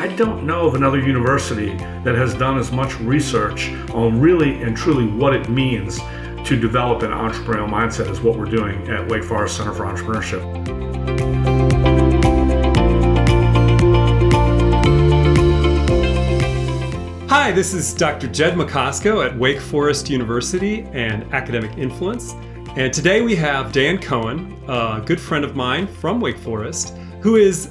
I don't know of another university that has done as much research on really and truly what it means to develop an entrepreneurial mindset as what we're doing at Wake Forest Center for Entrepreneurship. Hi, this is Dr. Jed Macosko at Wake Forest University and Academic Influence. And today we have Dan Cohen, a good friend of mine from Wake Forest, who is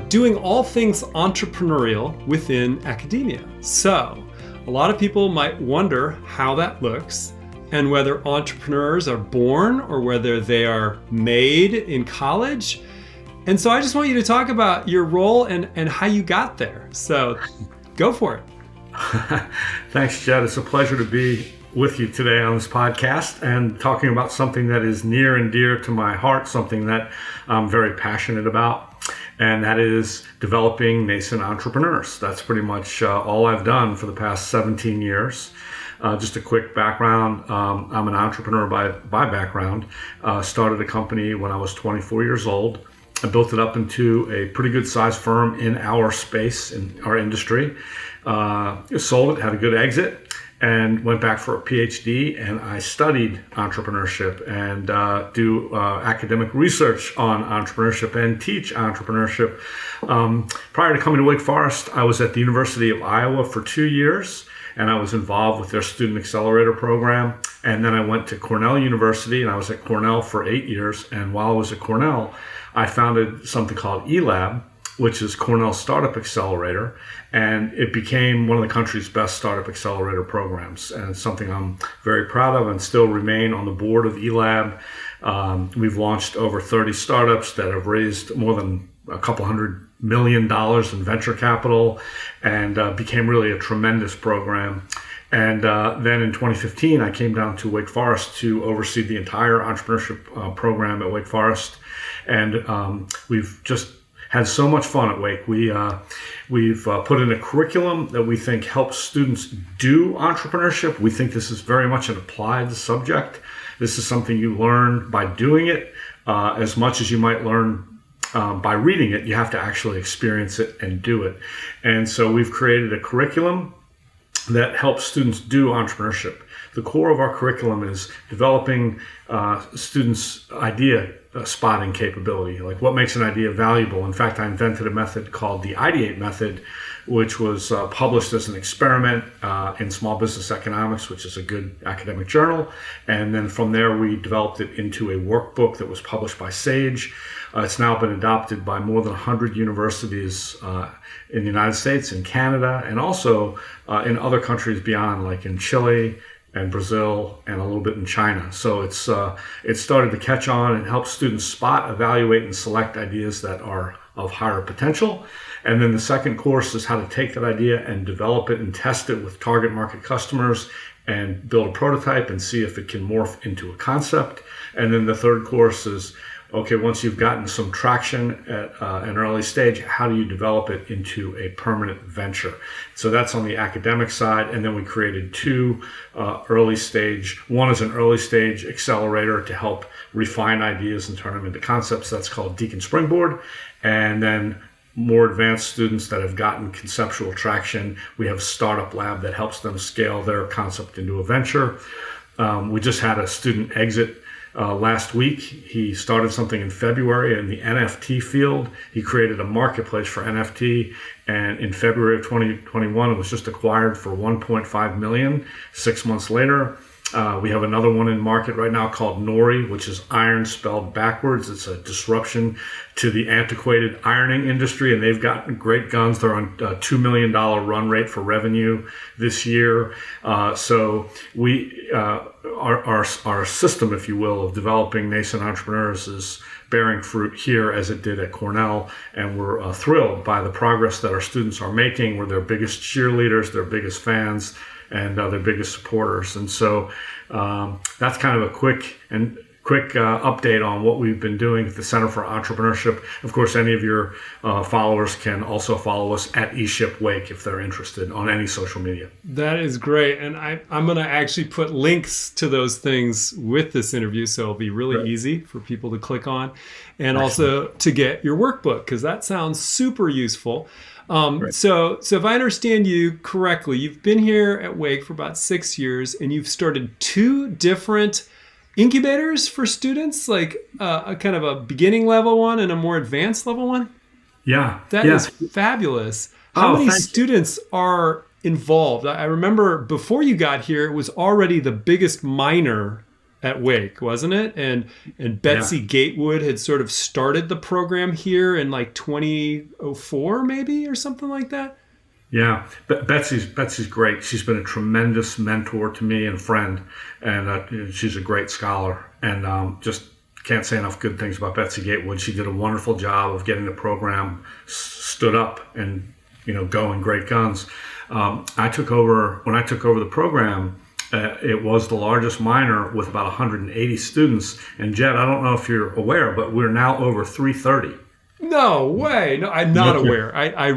doing all things entrepreneurial within academia. So a lot of people might wonder how that looks and whether entrepreneurs are born or whether they are made in college. And so I just want you to talk about your role and how you got there. So go for it. Thanks, Jed. It's a pleasure to be with you today on this podcast and talking about something that is near and dear to my heart, something that I'm very passionate about, and that is developing nascent entrepreneurs. That's pretty much all I've done for the past 17 years. Just a quick background, I'm an entrepreneur by background. Started a company when I was 24 years old. I built it up into a pretty good sized firm in our space, in our industry. Sold it, had a good exit, and went back for a PhD, and I studied entrepreneurship and do academic research on entrepreneurship and teach entrepreneurship. Prior to coming to Wake Forest, I was at the University of Iowa for 2 years, and I was involved with their Student Accelerator program. And then I went to Cornell University, and I was at Cornell for 8 years. And while I was at Cornell, I founded something called eLab, which is Cornell's Startup Accelerator, and it became one of the country's best startup accelerator programs, and it's something I'm very proud of and still remain on the board of eLab. We've launched over 30 startups that have raised more than a couple $100 million in venture capital, and became really a tremendous program. And then in 2015, I came down to Wake Forest to oversee the entire entrepreneurship program at Wake Forest, and we've just had so much fun at Wake. We've put in a curriculum that we think helps students do entrepreneurship. We think this is very much an applied subject. This is something you learn by doing it as much as you might learn by reading it. You have to actually experience it and do it. And so we've created a curriculum that helps students do entrepreneurship. The core of our curriculum is developing students' idea spotting capability, like what makes an idea valuable. In fact, I invented a method called the ideate method, which was published as an experiment in Small Business Economics, which is a good academic journal. And then from there, we developed it into a workbook that was published by Sage. It's now been adopted by more than 100 universities in the United States, in Canada, and also in other countries beyond, like in Chile and Brazil, and a little bit in China. So it started to catch on and help students spot, evaluate, and select ideas that are of higher potential. And then the second course is how to take that idea and develop it and test it with target market customers and build a prototype and see if it can morph into a concept. And then the third course is, okay, once you've gotten some traction at an early stage, how do you develop it into a permanent venture? So that's on the academic side. And then we created two early stage. One is an early stage accelerator to help refine ideas and turn them into concepts. That's called Deacon Springboard. And then more advanced students that have gotten conceptual traction, we have Startup Lab that helps them scale their concept into a venture. We just had a student exit last week. He started something in February in the NFT field. He created a marketplace for NFT, and in February of 2021, it was just acquired for $1.5 million. 6 months later, we have another one in market right now called Nori, which is iron spelled backwards. It's a disruption to the antiquated ironing industry, and they've got great guns. They're on a $2 million run rate for revenue this year. So we our system, if you will, of developing nascent entrepreneurs is bearing fruit here as it did at Cornell, and we're thrilled by the progress that our students are making. We're their biggest cheerleaders, their biggest fans, and their biggest supporters. And so that's kind of a quick and update on what we've been doing at the Center for Entrepreneurship. Of course, any of your followers can also follow us at eShipWake if they're interested on any social media. That is great. And I'm going to actually put links to those things with this interview, so it'll be really easy for people to click on. And also to get your workbook, because that sounds super useful. So if I understand you correctly, you've been here at Wake for about 6 years, and you've started 2 different incubators for students, like a kind of a beginning level one and a more advanced level one? Yeah. That is fabulous. How many students are involved? I remember before you got here, it was already the biggest minor at Wake, wasn't it? And Betsy Gatewood had sort of started the program here in like 2004 maybe, or something like that. Yeah, Betsy's great. She's been a tremendous mentor to me and friend, and she's a great scholar. And just can't say enough good things about Betsy Gatewood. She did a wonderful job of getting the program stood up and going great guns. When I took over the program, it was the largest minor with about 180 students. And Jed, I don't know if you're aware, but we're now over 330. No way. No, I'm not aware. I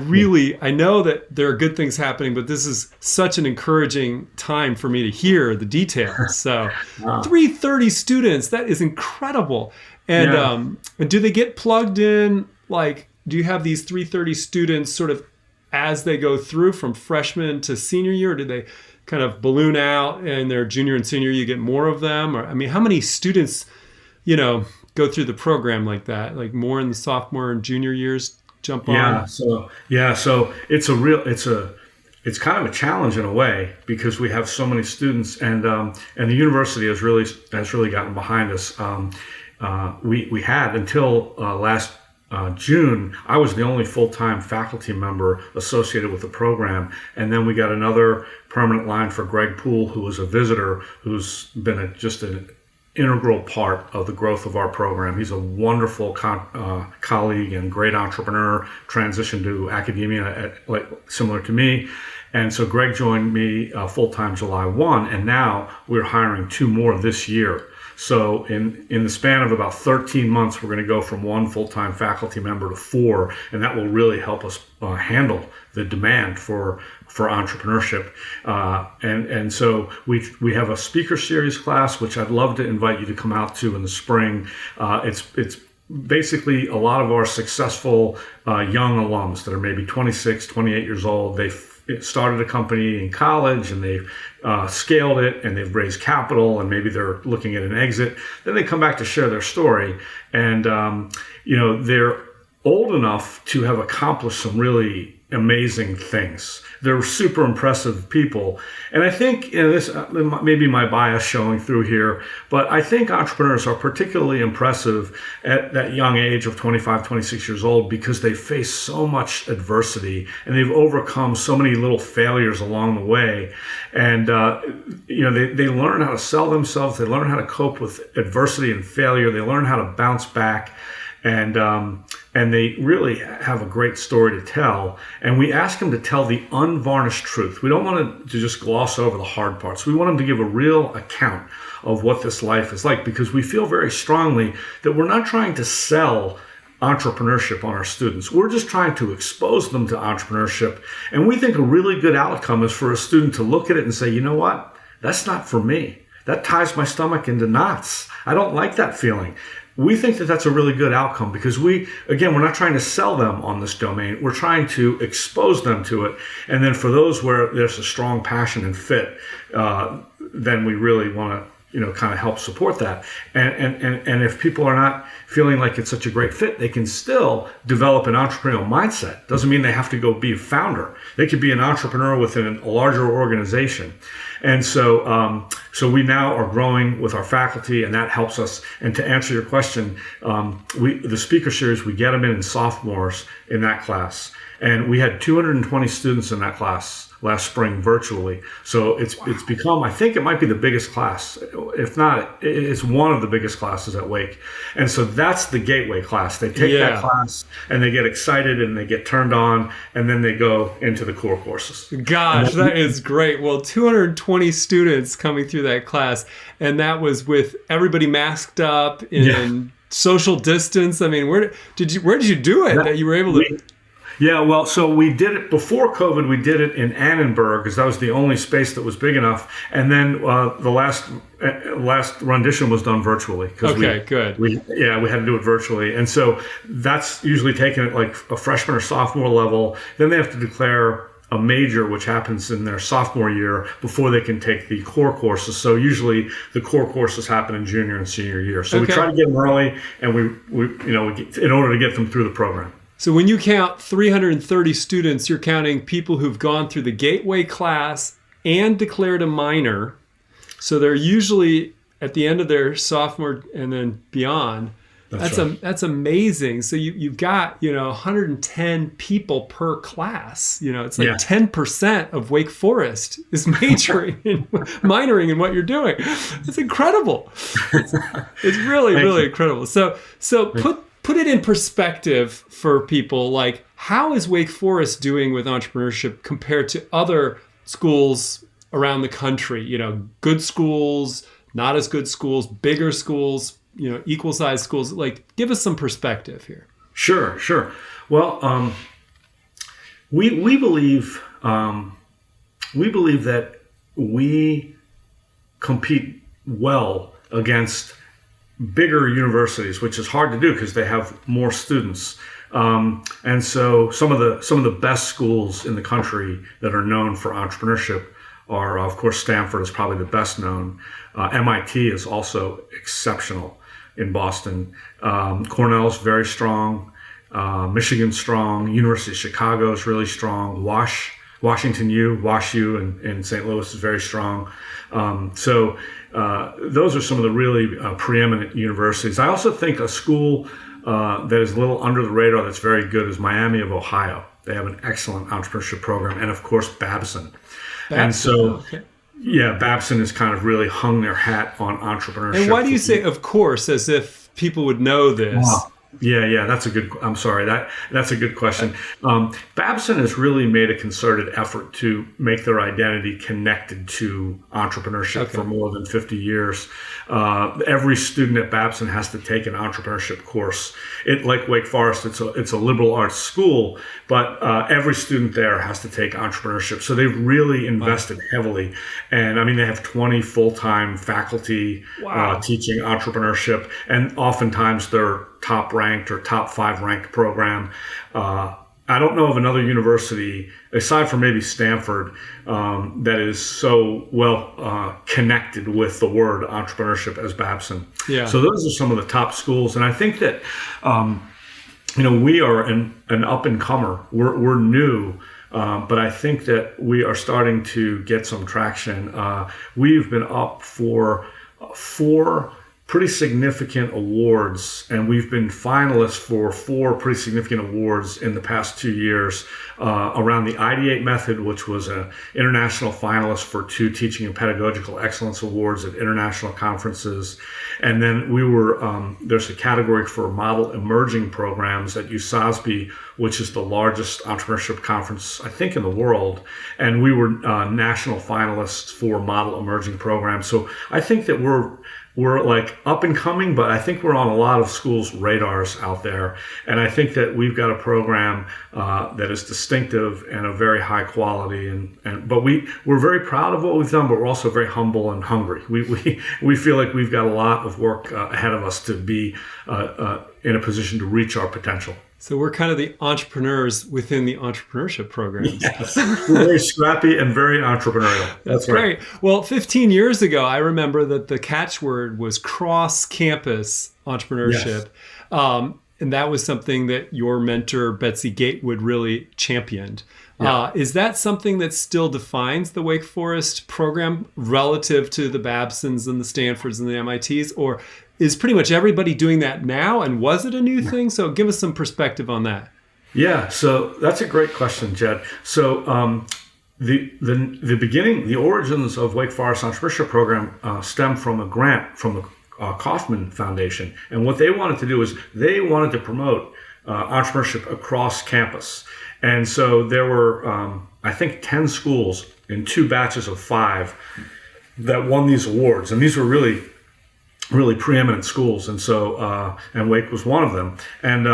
know that there are good things happening, but this is such an encouraging time for me to hear the details. So 330 students, that is incredible. And do they get plugged in? Like, do you have these 330 students sort of as they go through from freshman to senior year, or do they kind of balloon out and their junior and senior, you get more of them? Or, I mean, how many students, go through the program like that, like more in the sophomore and junior years jump on? So it's kind of a challenge in a way, because we have so many students, and the university has really gotten behind us. We had until last June, I was the only full-time faculty member associated with the program, and then we got another permanent line for Greg Poole, who was a visitor, who's been just an integral part of the growth of our program. He's a wonderful colleague and great entrepreneur, transitioned to academia similar to me. And so Greg joined me full-time July 1, and now we're hiring 2 more this year. So in the span of about 13 months, we're going to go from 1 full-time faculty member to 4, and that will really help us handle the demand for entrepreneurship. And so we have a speaker series class, which I'd love to invite you to come out to in the spring. It's basically a lot of our successful young alums that are maybe 26, 28 years old. They've started a company in college, and they've scaled it, and they've raised capital, and maybe they're looking at an exit. Then they come back to share their story, and they're old enough to have accomplished some really amazing things. They're super impressive people. And I think this may be my bias showing through here, but I think entrepreneurs are particularly impressive at that young age of 25, 26 years old, because they face so much adversity, and they've overcome so many little failures along the way. And they learn how to sell themselves. They learn how to cope with adversity and failure. They learn how to bounce back. And they really have a great story to tell. And we ask them to tell the unvarnished truth. We don't want to just gloss over the hard parts. We want them to give a real account of what this life is like, because we feel very strongly that we're not trying to sell entrepreneurship on our students. We're just trying to expose them to entrepreneurship. And we think a really good outcome is for a student to look at it and say, you know what? That's not for me. That ties my stomach into knots. I don't like that feeling. We think that that's a really good outcome, because we're not trying to sell them on this domain. We're trying to expose them to it. And then for those where there's a strong passion and fit, then we really want to kind of help support that. And if people are not feeling like it's such a great fit, they can still develop an entrepreneurial mindset. Doesn't mean they have to go be a founder. They could be an entrepreneur within a larger organization. And so we now are growing with our faculty, and that helps us. And to answer your question, the speaker series, we get them in sophomores in that class. And we had 220 students in that class last spring virtually. So it's become, I think it might be the biggest class. If not, it's one of the biggest classes at Wake. And so that's the gateway class. They take that class, and they get excited, and they get turned on, and then they go into the core courses. Gosh, that is great. Well, 220 120 students coming through that class, and that was with everybody masked up in social distance. I mean, where did you do it that you were able to? Yeah, well, so we did it before COVID. We did it in Annenberg because that was the only space that was big enough. And then the last rendition was done virtually. Good. We had to do it virtually. And so that's usually taken at like a freshman or sophomore level. Then they have to declare a major, which happens in their sophomore year before they can take the core courses. So usually the core courses happen in junior and senior year. So we try to get them early, and we in order to get them through the program. So when you count 330 students, you're counting people who've gone through the gateway class and declared a minor. So they're usually at the end of their sophomore and then beyond. That's amazing. So you've got 110 people per class. It's like 10% of Wake Forest is minoring in what you're doing. It's incredible. It's really incredible. So put it in perspective for people. Like, how is Wake Forest doing with entrepreneurship compared to other schools around the country? Good schools, not as good schools, bigger schools, equal sized schools. Like, give us some perspective here. Sure. Well, we believe that we compete well against bigger universities, which is hard to do because they have more students. And so some of the best schools in the country that are known for entrepreneurship are, of course, Stanford is probably the best known. MIT is also exceptional in Boston. Cornell's very strong. Michigan's strong. University of Chicago is really strong. Washington U, WashU in St. Louis is very strong. So those are some of the really preeminent universities. I also think a school that is a little under the radar that's very good is Miami of Ohio. They have an excellent entrepreneurship program, and of course Babson. And so, Babson has kind of really hung their hat on entrepreneurship. And why do you say "of course" as if people would know this? Wow. Yeah, that's a good. I'm sorry, that's a good question. Babson has really made a concerted effort to make their identity connected to entrepreneurship for more than 50 years. Every student at Babson has to take an entrepreneurship course. Like Wake Forest, it's a liberal arts school, but every student there has to take entrepreneurship. So they've really invested heavily, and I mean they have 20 full-time faculty teaching entrepreneurship, and oftentimes they're top ranked or top 5 ranked program. I don't know of another university, aside from maybe Stanford, that is so well connected with the word entrepreneurship as Babson. Yeah. So those are some of the top schools. And I think that, we are an up-and-comer. We're new, but I think that we are starting to get some traction. We've been up for 4 pretty significant awards, and we've been finalists for 4 pretty significant awards in the past 2 years around the Ideate method, which was an international finalist for 2 teaching and pedagogical excellence awards at international conferences. And then we were, there's a category for model emerging programs at USASB, which is the largest entrepreneurship conference, I think, in the world. And we were national finalists for model emerging programs. So I think that we're like up and coming, but I think we're on a lot of schools' radars out there. And I think that we've got a program that is distinctive and of very high quality. But we're very proud of what we've done, but we're also very humble and hungry. We feel like we've got a lot of work ahead of us to be in a position to reach our potential. So we're kind of the entrepreneurs within the entrepreneurship programs. Yes. We're very scrappy and very entrepreneurial. That's great. Well, 15 years ago, I remember that the catchword was cross-campus entrepreneurship. Yes. And that was something that your mentor, Betsy Gatewood, really championed. Yeah. Is that something that still defines the Wake Forest program relative to the Babsons and the Stanfords and the MITs? Or is pretty much everybody doing that now? And was it a new thing? So give us some perspective on that. Yeah, so that's a great question, Jed. So the beginning, the origins of Wake Forest Entrepreneurship Program stem from a grant from the Kauffman Foundation. And what they wanted to do is they wanted to promote entrepreneurship across campus. And so there were, I think, 10 schools in 2 batches of 5 that won these awards. And these were really, really preeminent schools. And so, and Wake was one of them. And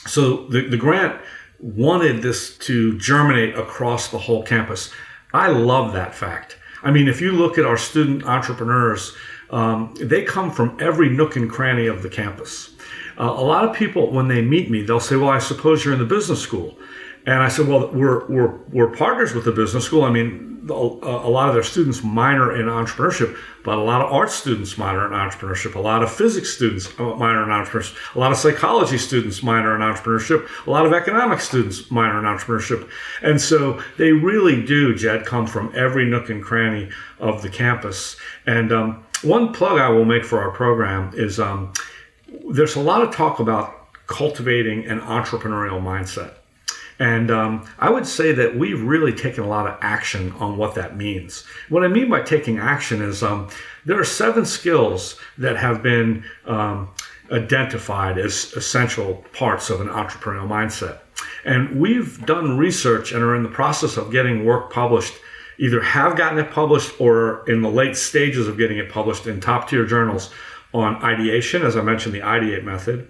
so the grant wanted this to germinate across the whole campus. I love that fact. I mean, if you look at our student entrepreneurs, they come from every nook and cranny of the campus. A lot of people, when they meet me, they'll say, well, I suppose you're in the business school. And I said, well, we're partners with the business school. I mean, a lot of their students minor in entrepreneurship, but a lot of art students minor in entrepreneurship. A lot of physics students minor in entrepreneurship. A lot of psychology students minor in entrepreneurship. A lot of economics students minor in entrepreneurship. And so they really do, Jed, come from every nook and cranny of the campus. And one plug I will make for our program is there's a lot of talk about cultivating an entrepreneurial mindset. And I would say that we've really taken a lot of action on what that means. What I mean by taking action is there are 7 skills that have been identified as essential parts of an entrepreneurial mindset. And we've done research and are in the process of getting work published, either have gotten it published or in the late stages of getting it published in top-tier journals on ideation, as I mentioned, the ideate method.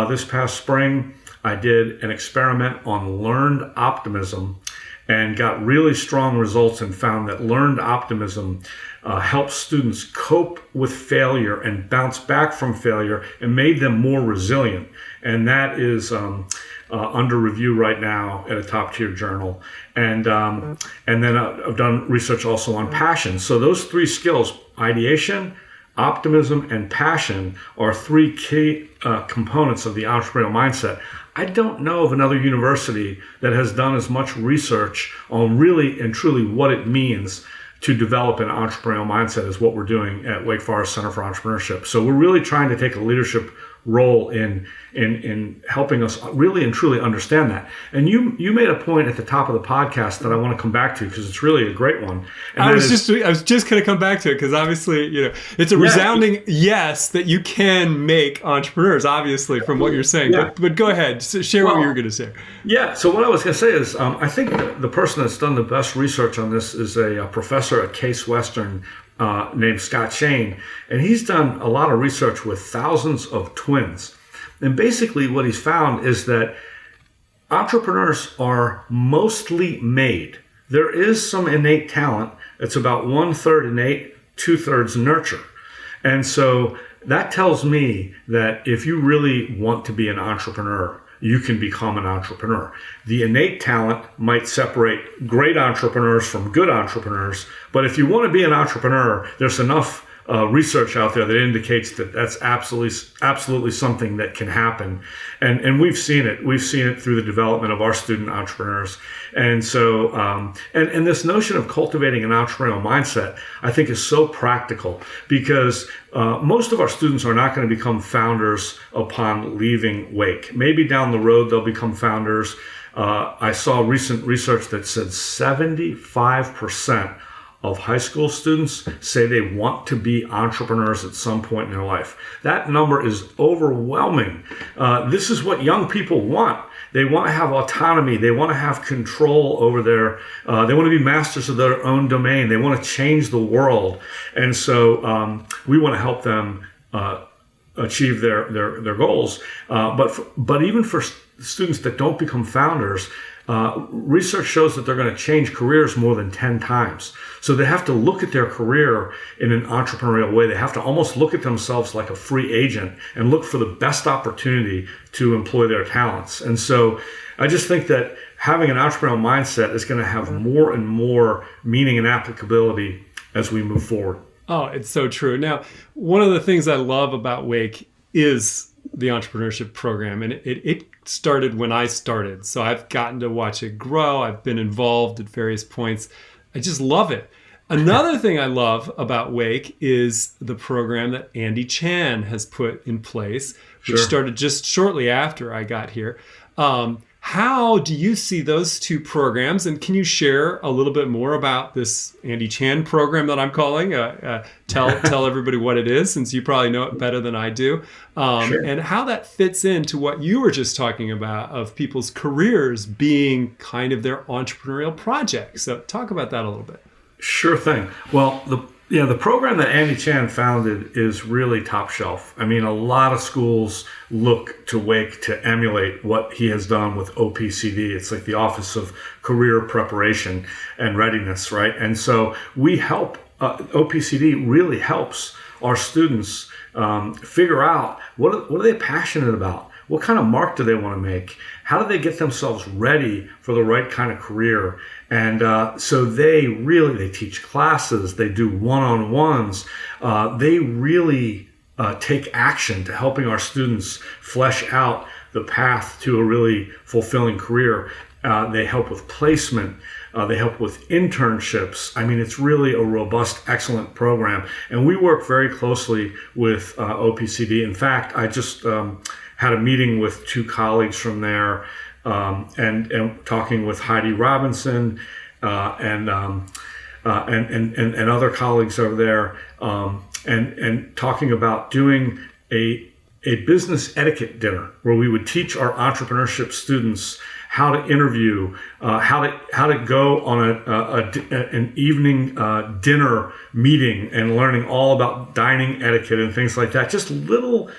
This past spring, I did an experiment on learned optimism and got really strong results and found that learned optimism helps students cope with failure and bounce back from failure and made them more resilient. And that is under review right now at a top-tier journal. And then I've done research also on passion. So those 3 skills, ideation, optimism, and passion, are 3 key components of the entrepreneurial mindset. I don't know of another university that has done as much research on really and truly what it means to develop an entrepreneurial mindset as what we're doing at Wake Forest Center for Entrepreneurship. So we're really trying to take a leadership role in helping us really and truly understand that. And you made a point at the top of the podcast that I want to come back to because it's really a great one. And I was just going to come back to it because obviously, it's a resounding yes that you can make entrepreneurs, obviously, from what you're saying. Yeah. But go ahead, share what you were going to say. Yeah. So what I was going to say is, I think the person that's done the best research on this is a professor at Case Western named Scott Shane, and he's done a lot of research with thousands of twins. And basically what he's found is that entrepreneurs are mostly made. There is some innate talent. It's about 1/3 innate, 2/3 nurture. And so that tells me that if you really want to be an entrepreneur, you can become an entrepreneur. The innate talent might separate great entrepreneurs from good entrepreneurs, but if you want to be an entrepreneur, there's enough research out there that indicates that that's absolutely something that can happen. And we've seen it. We've seen it through the development of our student entrepreneurs. And so, and this notion of cultivating an entrepreneurial mindset, I think is so practical because most of our students are not going to become founders upon leaving Wake. Maybe down the road, they'll become founders. I saw recent research that said 75% of high school students say they want to be entrepreneurs at some point in their life. That number is overwhelming. This is what young people want. They want to have autonomy. They want to have control over they want to be masters of their own domain. They want to change the world. And so we want to help them achieve their goals. But even for students that don't become founders, research shows that they're going to change careers more than 10 times. So they have to look at their career in an entrepreneurial way. They have to almost look at themselves like a free agent and look for the best opportunity to employ their talents. And so I just think that having an entrepreneurial mindset is going to have more and more meaning and applicability as we move forward. Oh, it's so true. Now, one of the things I love about Wake is the entrepreneurship program, and it started when I started. So I've gotten to watch it grow. I've been involved at various points. I just love it. Another thing I love about Wake is the program that Andy Chan has put in place, which started just shortly after I got here. How do you see those two programs? And can you share a little bit more about this Andy Chan program that I'm calling? Tell everybody what it is, since you probably know it better than I do, Sure. and how that fits into what you were just talking about of people's careers being kind of their entrepreneurial projects. So talk about that a little bit. Sure thing. Well, the program that Andy Chan founded is really top shelf. I mean, a lot of schools look to Wake to emulate what he has done with OPCD. It's like the Office of Career Preparation and Readiness, right? And so we help, OPCD really helps our students figure out what are they passionate about? What kind of mark do they want to make? How do they get themselves ready for the right kind of career? And so they teach classes, they do one-on-ones, they really take action to helping our students flesh out the path to a really fulfilling career. They help with placement. They help with internships. I mean, it's really a robust, excellent program. And we work very closely with OPCD. In fact, I just had a meeting with two colleagues from there and talking with Heidi Robinson and other colleagues over there and talking about doing a business etiquette dinner where we would teach our entrepreneurship students how to interview, how to go on an evening dinner meeting and learning all about dining etiquette and things like that. Just little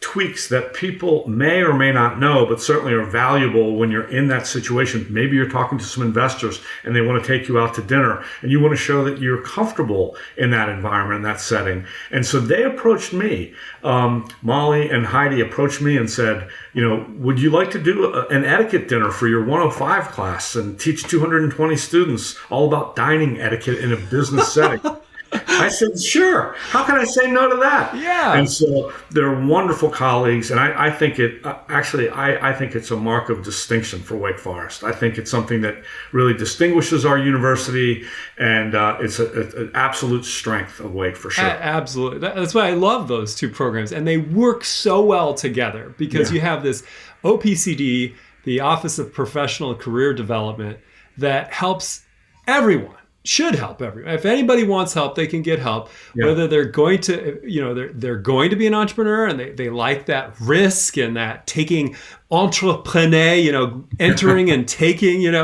tweaks that people may or may not know, but certainly are valuable when you're in that situation. Maybe you're talking to some investors and they want to take you out to dinner and you want to show that you're comfortable in that environment, in that setting. And so they approached me, Molly and Heidi approached me and said, would you like to do an etiquette dinner for your 105 class and teach 220 students all about dining etiquette in a business setting? I said, sure. How can I say no to that? Yeah. And so they're wonderful colleagues. And I think I think it's a mark of distinction for Wake Forest. I think it's something that really distinguishes our university. And it's an absolute strength of Wake for sure. Absolutely. That's why I love those two programs. And they work so well together because you have this OPCD, the Office of Professional and Career Development, that helps everyone. Should help everyone. If anybody wants help, they can get help. Yeah. Whether they're going to, they're going to be an entrepreneur and they like that risk and that taking entrepreneur, entering and taking, and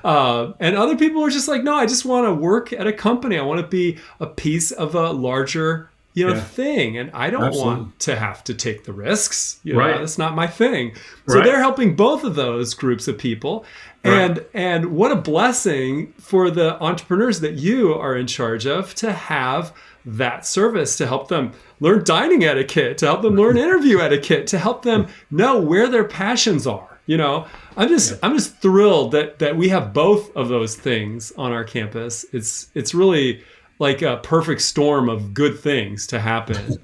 other people are just like, no, I just want to work at a company. I want to be a piece of a larger, thing. And I don't want to have to take the risks. Right. That's not my thing. So they're helping both of those groups of people. And what a blessing for the entrepreneurs that you are in charge of to have that service to help them learn dining etiquette, to help them learn interview etiquette, to help them know where their passions are. I'm just thrilled that we have both of those things on our campus. It's really like a perfect storm of good things to happen.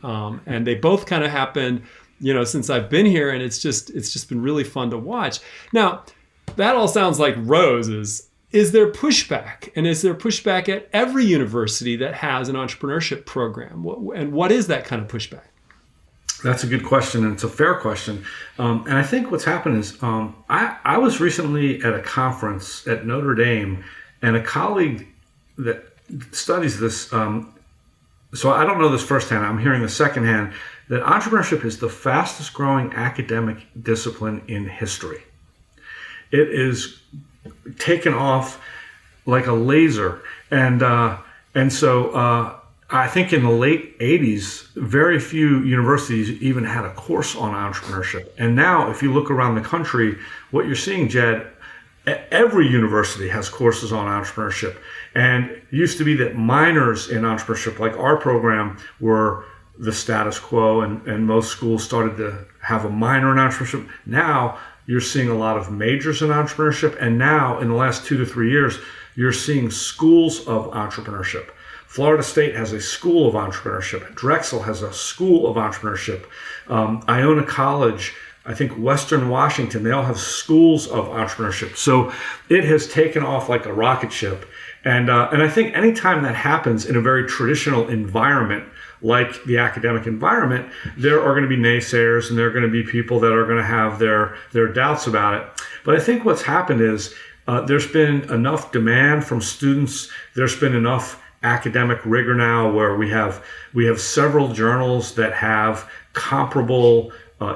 And they both kind of happened, since I've been here, and it's just been really fun to watch. Now, that all sounds like roses. Is there pushback? And is there pushback at every university that has an entrepreneurship program? And what is that kind of pushback? That's a good question, and it's a fair question. And I think what's happened is I was recently at a conference at Notre Dame, and a colleague that studies this, so I don't know this firsthand, I'm hearing this secondhand, that entrepreneurship is the fastest growing academic discipline in history. It is taken off like a laser. And so I think in the late 80s, very few universities even had a course on entrepreneurship. And now, if you look around the country, what you're seeing, Jed, every university has courses on entrepreneurship. And it used to be that minors in entrepreneurship, like our program, were the status quo, and most schools started to have a minor in entrepreneurship. Now, you're seeing a lot of majors in entrepreneurship, and now in the last 2 to 3 years, you're seeing schools of entrepreneurship. Florida State has a school of entrepreneurship. Drexel has a school of entrepreneurship. Iona College, I think Western Washington, they all have schools of entrepreneurship. So it has taken off like a rocket ship. And I think anytime that happens in a very traditional environment like the academic environment, there are going to be naysayers and there are going to be people that are going to have their doubts about it. But I think what's happened is there's been enough demand from students. There's been enough academic rigor now where we have several journals that have comparable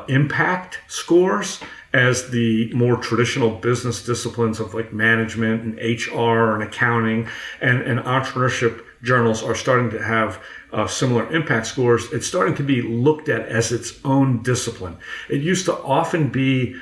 impact scores as the more traditional business disciplines of like management and HR and accounting, and entrepreneurship journals are starting to have similar impact scores. It's starting to be looked at as its own discipline. It used to often be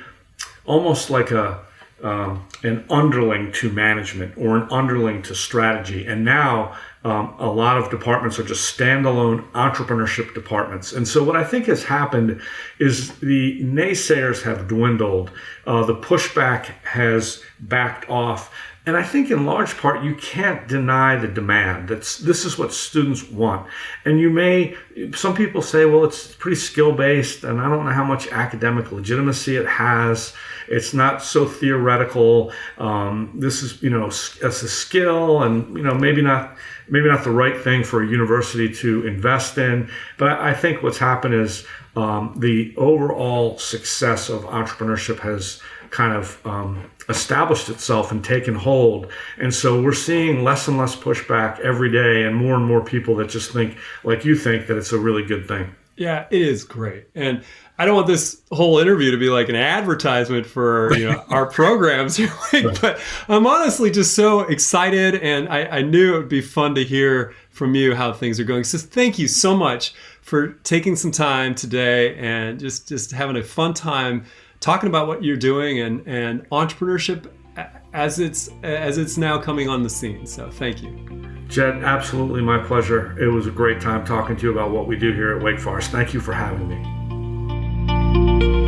almost like an underling to management or an underling to strategy. And now a lot of departments are just standalone entrepreneurship departments. And so what I think has happened is the naysayers have dwindled. The pushback has backed off. And I think in large part, you can't deny the demand. This is what students want. And some people say, well, it's pretty skill-based, and I don't know how much academic legitimacy it has. It's not so theoretical. This is, as a skill, and, maybe not the right thing for a university to invest in. But I think what's happened is the overall success of entrepreneurship has kind of established itself and taken hold. And so we're seeing less and less pushback every day, and more people that just think, like you think, that it's a really good thing. Yeah, it is great. And I don't want this whole interview to be like an advertisement for our programs here, but I'm honestly just so excited, and I knew it would be fun to hear from you how things are going. So thank you so much for taking some time today and just having a fun time talking about what you're doing and entrepreneurship as it's now coming on the scene. So thank you. Jed, absolutely my pleasure. It was a great time talking to you about what we do here at Wake Forest. Thank you for having me.